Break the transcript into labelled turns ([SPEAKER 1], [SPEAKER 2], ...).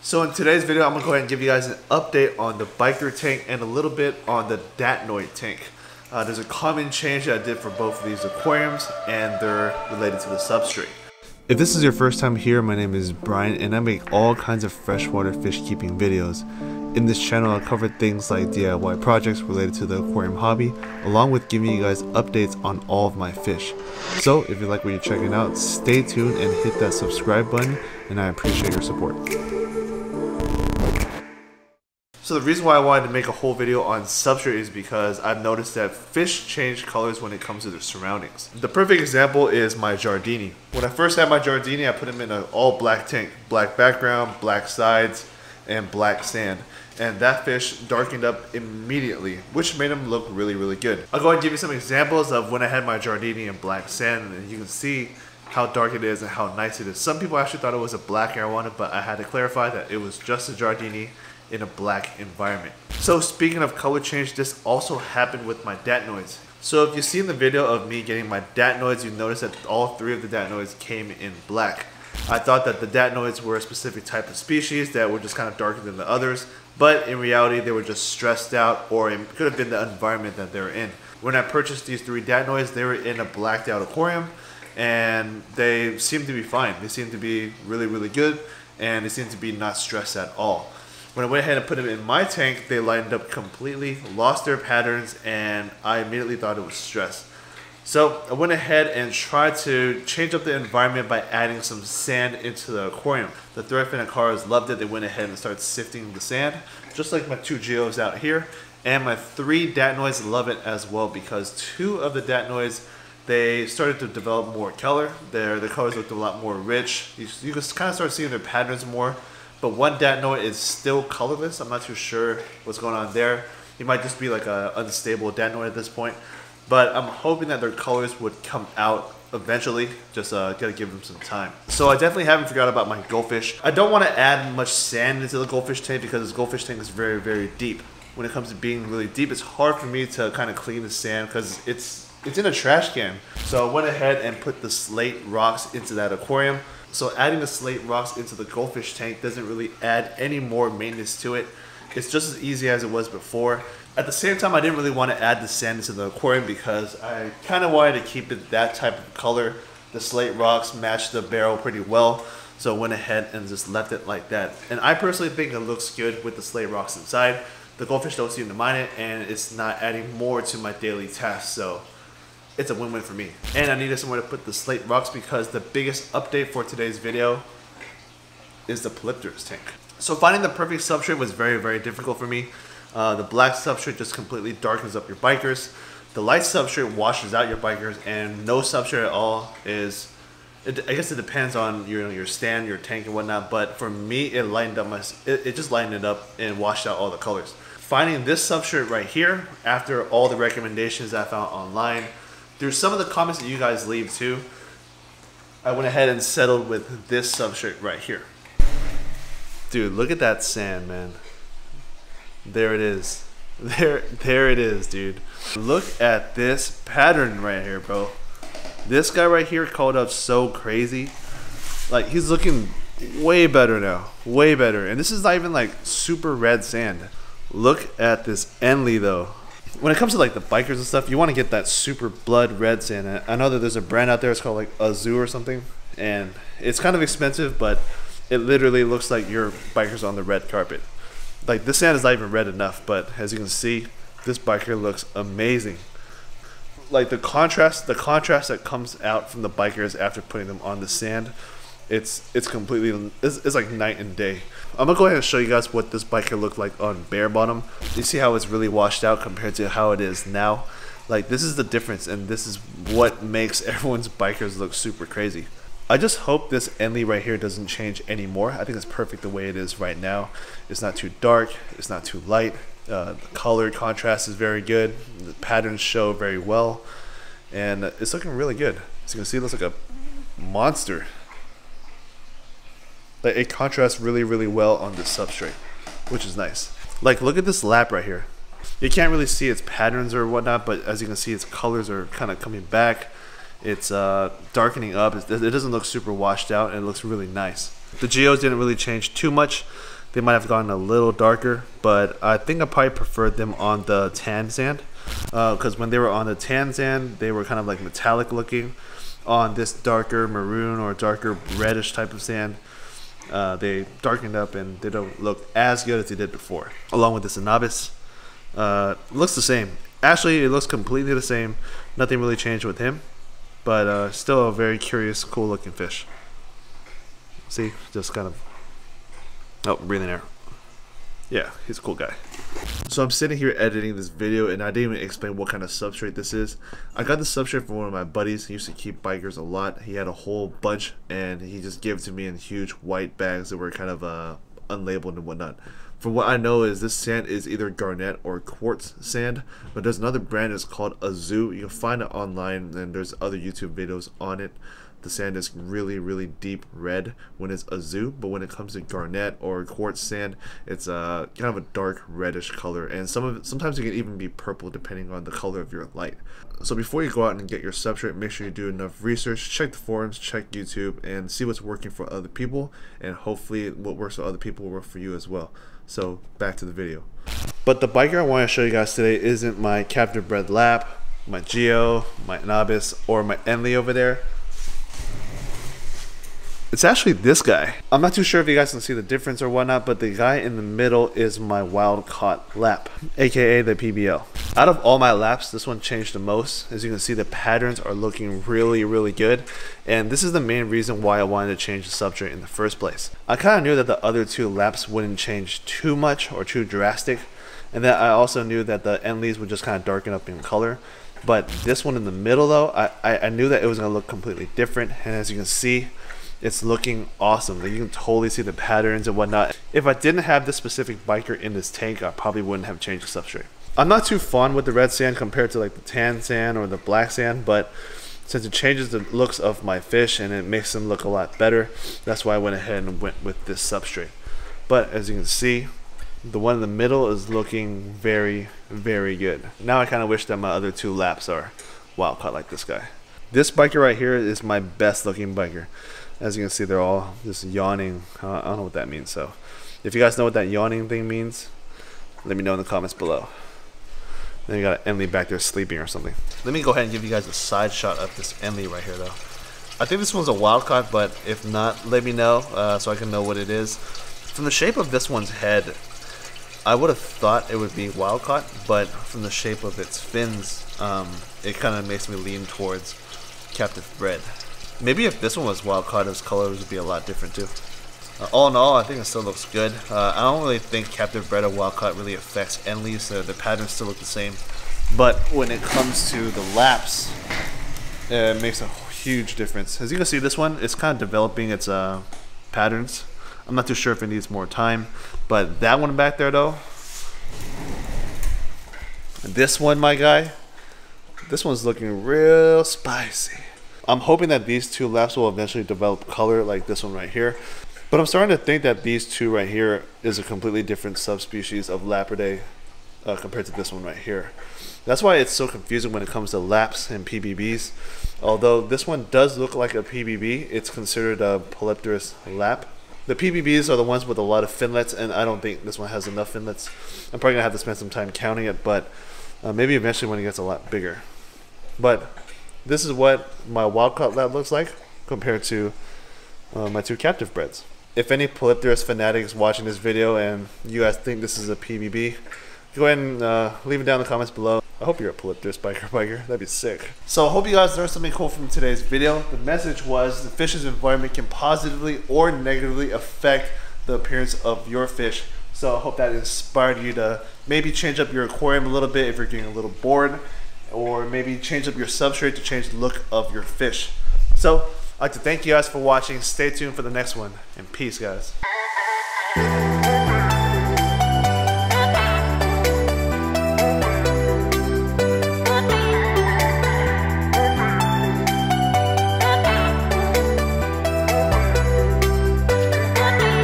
[SPEAKER 1] So in today's video, I'm going to go ahead and give you guys an update on the biker tank and a little bit on the Adenoid tank. There's a common change that I did for both of these aquariums, and they're related to the substrate. If this is your first time here, my name is Brian, and I make all kinds of freshwater fish keeping videos. In this channel, I'll cover things like DIY projects related to the aquarium hobby, along with giving you guys updates on all of my fish. So if you like what you're checking out, stay tuned and hit that subscribe button, and I appreciate your support. So the reason why I wanted to make a whole video on substrate is because I've noticed that fish change colors when it comes to their surroundings. The perfect example is my Giardini. When I first had my Giardini, I put him in an all black tank. Black background, black sides, and black sand. And that fish darkened up immediately, which made him look really, really good. I'll go ahead and give you some examples of when I had my Giardini in black sand, and you can see how dark it is and how nice it is. Some people actually thought it was a black arowana, but I had to clarify that it was just a Giardini in a black environment. So speaking of color change, this also happened with my Adenoids. So if you see in the video of me getting my Adenoids, you notice that all three of the Adenoids came in black. I thought that the Adenoids were a specific type of species that were just kind of darker than the others, but in reality they were just stressed out, or it could have been the environment that they were in. When I purchased these three Adenoids, they were in a blacked out aquarium, and they seemed to be fine. They seemed to be really, really good, and they seemed to be not stressed at all. When I went ahead and put them in my tank, they lightened up completely, lost their patterns, and I immediately thought it was stress. So I went ahead and tried to change up the environment by adding some sand into the aquarium. The threadfin Aquariums loved it. They went ahead and started sifting the sand, just like my two geos out here. And my three Adenoids love it as well, because two of the Adenoids, they started to develop more color. Their colors looked a lot more rich. You can kind of start seeing their patterns more. But one Adenoid is still colorless. I'm not too sure what's going on there. He might just be like an unstable Adenoid at this point. But I'm hoping that their colors would come out eventually. Just gotta give them some time. So I definitely haven't forgot about my goldfish. I don't want to add much sand into the goldfish tank because this goldfish tank is very, very deep. When it comes to being really deep, it's hard for me to kind of clean the sand because it's in a trash can. So I went ahead and put the Slate Rocks into that aquarium. So adding the Slate Rocks into the goldfish tank doesn't really add any more maintenance to it. It's just as easy as it was before. At the same time, I didn't really want to add the sand into the aquarium because I kind of wanted to keep it that type of color. The Slate Rocks matched the barrel pretty well, so I went ahead and just left it like that. And I personally think it looks good with the Slate Rocks inside. The goldfish don't seem to mind it, and it's not adding more to my daily tasks, so it's a win-win for me. And I needed somewhere to put the Slate Rocks because the biggest update for today's video is the Polypterus tank. So finding the perfect substrate was very, very difficult for me. The black substrate just completely darkens up your bikers. The light substrate washes out your bikers, and no substrate at all is, I guess it depends on your stand, your tank and whatnot, but for me it lightened up it just lightened it up and washed out all the colors. Finding this substrate right here, after all the recommendations I found online, through some of the comments that you guys leave too, I went ahead and settled with this substrate right here. Dude, look at that sand, man. There it is. There it is, dude. Look at this pattern right here, bro. This guy right here called up so crazy. Like, he's looking way better now. Way better. And this is not even like super red sand. Look at this Enley though. When it comes to like the bikers and stuff, you want to get that super blood red sand. I know that there's a brand out there, it's called like Azul or something, and it's kind of expensive, but it literally looks like your biker's on the red carpet. Like, this sand is not even red enough, but as you can see, this biker looks amazing. Like the contrast that comes out from the bikers after putting them on the sand, it's completely, it's like night and day. I'm gonna go ahead and show you guys what this biker looked like on bare bottom. You see how it's really washed out compared to how it is now. Like, this is the difference, and this is what makes everyone's bikers look super crazy. I just hope this Enley right here doesn't change anymore. I think it's perfect the way it is right now. It's not too dark, it's not too light. The color contrast is very good. The patterns show very well, and it's looking really good. As you can see, it looks like a monster. Like, it contrasts really, really well on this substrate, which is nice. Like, look at this lap right here. You can't really see its patterns or whatnot, but as you can see, its colors are kind of coming back. It's darkening up. It doesn't look super washed out, and it looks really nice. The geos didn't really change too much. They might have gotten a little darker, but I think I probably preferred them on the tan sand, because when they were on the tan sand, they were kind of like metallic looking. On this darker maroon or darker reddish type of sand, they darkened up and they don't look as good as they did before. Along with this Adenoids, looks the same. Actually, it looks completely the same. Nothing really changed with him, but still a very curious, cool looking fish. See, just kind of, oh, breathing air. Yeah, he's a cool guy. So I'm sitting here editing this video and I didn't even explain what kind of substrate this is. I got this substrate from one of my buddies. He used to keep bikers a lot. He had a whole bunch and he just gave it to me in huge white bags that were kind of unlabeled and whatnot. From what I know is this sand is either garnet or quartz sand, but there's another brand that's called Azoo. You can find it online and there's other YouTube videos on it. The sand is really, really deep red when it's Azoo, but when it comes to garnet or quartz sand, it's kind of a dark reddish color, and sometimes it can even be purple depending on the color of your light. So before you go out and get your substrate, make sure you do enough research, check the forums, check YouTube, and see what's working for other people, and hopefully what works for other people will work for you as well. So back to the video. But the biker I want to show you guys today isn't my captive bred lap, my geo, my Adenoids, or my Enley over there. It's actually this guy. I'm not too sure if you guys can see the difference or whatnot, but the guy in the middle is my wild caught lap, aka the PBL. Out of all my laps, this one changed the most. As you can see, the patterns are looking really, really good, and this is the main reason why I wanted to change the substrate in the first place. I kind of knew that the other two laps wouldn't change too much or too drastic, and that I also knew that the Enleys would just kind of darken up in color. But this one in the middle though, I knew that it was going to look completely different, and as you can see, it's looking awesome. Like, you can totally see the patterns and whatnot. If I didn't have this specific biker in this tank, I probably wouldn't have changed the substrate. I'm not too fond with the red sand compared to like the tan sand or the black sand, but since it changes the looks of my fish and it makes them look a lot better, that's why I went ahead and went with this substrate. But as you can see, the one in the middle is looking very, very good. Now I kind of wish that my other two laps are wild caught like this guy. This biker right here is my best looking biker. As you can see, they're all just yawning. I don't know what that means, so if you guys know what that yawning thing means, let me know in the comments below. Then you got an Enley back there sleeping or something. Let me go ahead and give you guys a side shot of this Enley right here though. I think this one's a wild caught, but if not, let me know so I can know what it is. From the shape of this one's head, I would have thought it would be wild caught, but from the shape of its fins, it kind of makes me lean towards captive bred. Maybe if this one was wild caught, its colors would be a lot different too. All in all, I think it still looks good. I don't really think captive bred or wild caught really affects Enleys. The patterns still look the same. But when it comes to the laps, it makes a huge difference. As you can see, this one is kind of developing its patterns. I'm not too sure if it needs more time. But that one back there though, this one, my guy, this one's looking real spicy. I'm hoping that these two laps will eventually develop color like this one right here. But I'm starting to think that these two right here is a completely different subspecies of Lapridae compared to this one right here. That's why it's so confusing when it comes to laps and PBBs. Although this one does look like a PBB, it's considered a Polypterus lap. The PBBs are the ones with a lot of finlets, and I don't think this one has enough finlets. I'm probably going to have to spend some time counting it, but maybe eventually when it gets a lot bigger. But this is what my wild caught lab looks like compared to my two captive breds. If any Polypterus fanatics watching this video and you guys think this is a PBB, go ahead and leave it down in the comments below. I hope you're a Polypterus biker. That'd be sick. So I hope you guys learned something cool from today's video. The message was the fish's environment can positively or negatively affect the appearance of your fish. So I hope that inspired you to maybe change up your aquarium a little bit if you're getting a little bored, or maybe change up your substrate to change the look of your fish. So I'd like to thank you guys for watching. Stay tuned for the next one, and peace, guys.